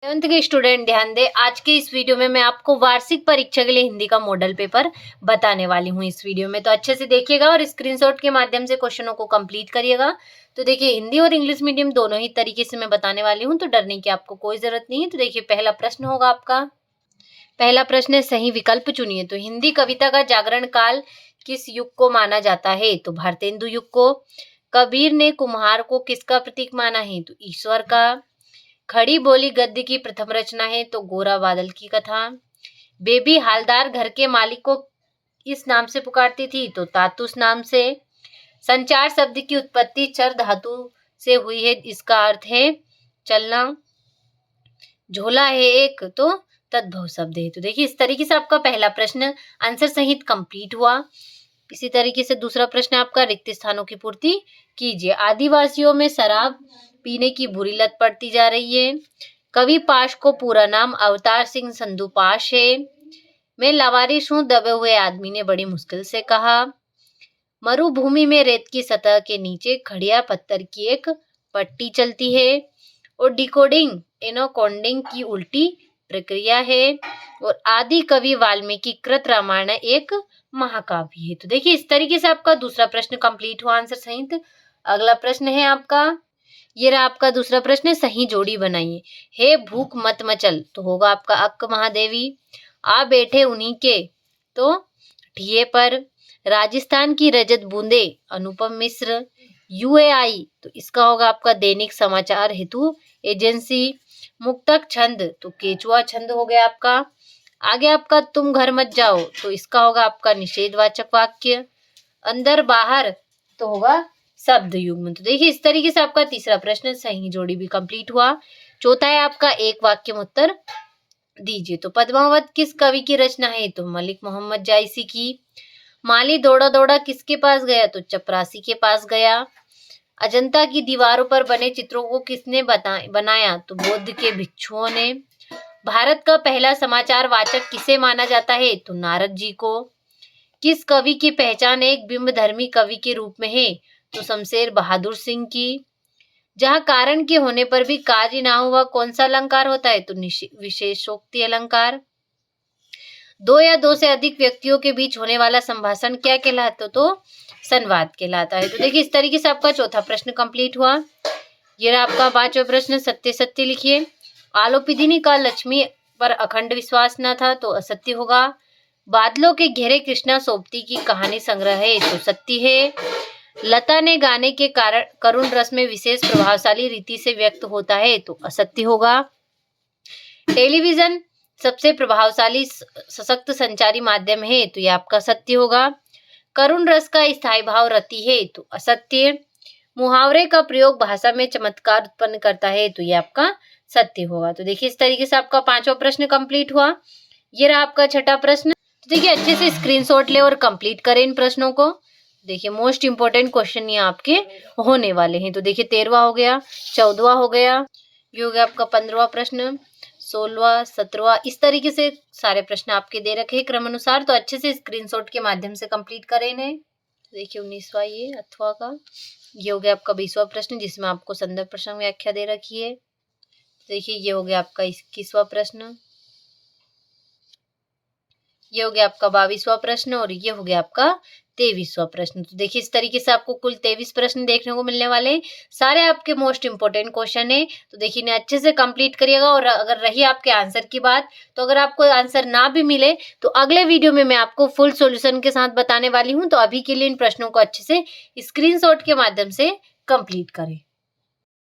11th के student ध्यान दें। आज के इस वीडियो में मैं आपको वार्षिक परीक्षा के लिए हिंदी का मॉडल पेपर बताने वाली हूँ इस वीडियो में। तो अच्छे से देखिएगा और स्क्रीनशॉट के माध्यम से क्वेश्चनों को कंप्लीट करिएगा। तो देखिए, हिंदी और इंग्लिश मीडियम दोनों ही तरीके से मैं बताने वाली हूँ, तो डरने की आपको कोई जरूरत नहीं है। तो देखिए, पहला प्रश्न होगा आपका। पहला प्रश्न है, सही विकल्प चुनिए। तो हिंदी कविता का जागरण काल किस युग को माना जाता है? तो भारतेंदु युग को। कबीर ने कुम्हार को किसका प्रतीक माना है? तो ईश्वर का। खड़ी बोली गद्य की प्रथम रचना है? तो गोरा बादल की कथा। बेबी हालदार घर के मालिक को इस नाम से पुकारती थी? तो तातुस नाम से। संचार शब्द की उत्पत्ति चर धातु से हुई है, इसका अर्थ है चलना। झोला है एक, तो तद्भव शब्द है। तो देखिए, इस तरीके से आपका पहला प्रश्न आंसर सहित कंप्लीट हुआ। इसी तरीके से दूसरा प्रश्न आपका, रिक्त स्थानों की पूर्ति कीजिए। आदिवासियों में शराब पीने की बुरी लत पड़ती जा रही है। कवि पाश को पूरा नाम अवतार सिंह संधू पाश है। मैं लावारिश हूँ, दबे हुए आदमी ने बड़ी मुश्किल से कहा। मरुभूमि में रेत की सतह के नीचे खड़िया पत्थर की एक पट्टी चलती है। और डिकोडिंग एनोकोडिंग की उल्टी प्रक्रिया है। और आदि कवि वाल्मीकि कृत रामायण एक महाकाव्य है। तो देखिए, इस तरीके से आपका दूसरा प्रश्न कंप्लीट हुआ आंसर सहित। अगला प्रश्न है आपका, ये रहा आपका दूसरा प्रश्न, सही जोड़ी बनाइए। हे भूख मत मचल, तो होगा आपका अक्क महादेवी। आ बैठे उन्हीं के, तो ठिये पर। राजस्थान की रजत बूंदे, अनुपम मिश्र। यूएआई, तो इसका होगा आपका दैनिक समाचार हेतु एजेंसी। मुक्तक छंद, तो केचुआ छंद हो गया आपका। आगे आपका तुम घर मत जाओ, तो इसका होगा आपका निषेधवाचक वाक्य। अंदर बाहर, तो होगा शब्द युग्म। तो देखिए, इस तरीके से आपका तीसरा प्रश्न सही जोड़ी भी कंप्लीट हुआ। चौथा है आपका, एक वाक्य में उत्तर दीजिए। तो पद्मावत किस कवि की रचना है? तो मलिक मोहम्मद जायसी की। माली दौड़ा दौड़ा किसके पास गया? तो चपरासी के पास गया। अजंता की दीवारों पर बने चित्रों को किसने बनाया? तो बौद्ध के भिक्षुओं ने। भारत का पहला समाचार वाचक किसे माना जाता है? तो नारद जी को। किस कवि की पहचान एक बिंबधर्मी कवि के रूप में है? तो शमशेर बहादुर सिंह की। जहाँ कारण के होने पर भी कार्य ना हुआ कौन सा अलंकार होता है? तो विशेषोक्ति अलंकार। दो या दो से अधिक व्यक्तियों के बीच होने वाला संभाषण क्या कहलाता? तो संवाद कहलाता है। तो देखिए, इस तरीके से आपका चौथा प्रश्न कंप्लीट हुआ। ये रहा आपका पांचवा प्रश्न, सत्य सत्य लिखिए। आलोपिदिनी का लक्ष्मी पर अखंड विश्वास न था, तो असत्य होगा। बादलों के घेरे कृष्णा सोबती की कहानी संग्रह है, तो सत्य है। लता ने गाने के कारण करुण रस में विशेष प्रभावशाली रीति से व्यक्त होता है, तो असत्य होगा। टेलीविजन सबसे प्रभावशाली सशक्त संचारी माध्यम है, तो यह आपका सत्य होगा। करुण रस का स्थायी भाव रति है, तो असत्य। मुहावरे का प्रयोग भाषा में चमत्कार उत्पन्न करता है, तो यह आपका सत्य होगा। तो देखिए, इस तरीके से आपका पांचवा प्रश्न कंप्लीट हुआ। ये रहा आपका छठा प्रश्न। तो देखिए, अच्छे से स्क्रीनशॉट ले और कंप्लीट करें इन प्रश्नों को। देखिए, मोस्ट इंपोर्टेंट क्वेश्चन ये आपके होने वाले हैं। तो देखिए, 13वां हो गया, 14वां हो गया, ये हो गया आपका 15वां प्रश्न, 16वां, 17वां, इस तरीके से सारे प्रश्न आपके दे रखे हैं क्रम अनुसार। तो अच्छे से स्क्रीनशॉट के माध्यम से कंप्लीट करें इन्हें। तो देखिए, 19वां ये अथवा का, ये हो गया आपका 20वां प्रश्न जिसमें आपको संदर्भ प्रसंग व्याख्या दे रखी है। देखिए, ये हो गया आपका 21वां प्रश्न, ये हो गया आपका 22वां प्रश्न और ये हो गया आपका 23वां प्रश्न। तो देखिए, इस तरीके से आपको कुल 23 प्रश्न देखने को मिलने वाले हैं। सारे आपके मोस्ट इंपोर्टेंट क्वेश्चन है। तो देखिए, इन्हें अच्छे से कंप्लीट करिएगा। और अगर रही आपके आंसर की बात, तो अगर आपको आंसर ना भी मिले तो अगले वीडियो में मैं आपको फुल सॉल्यूशन के साथ बताने वाली हूँ। तो अभी के लिए इन प्रश्नों को अच्छे से स्क्रीनशॉट के माध्यम से कंप्लीट करें।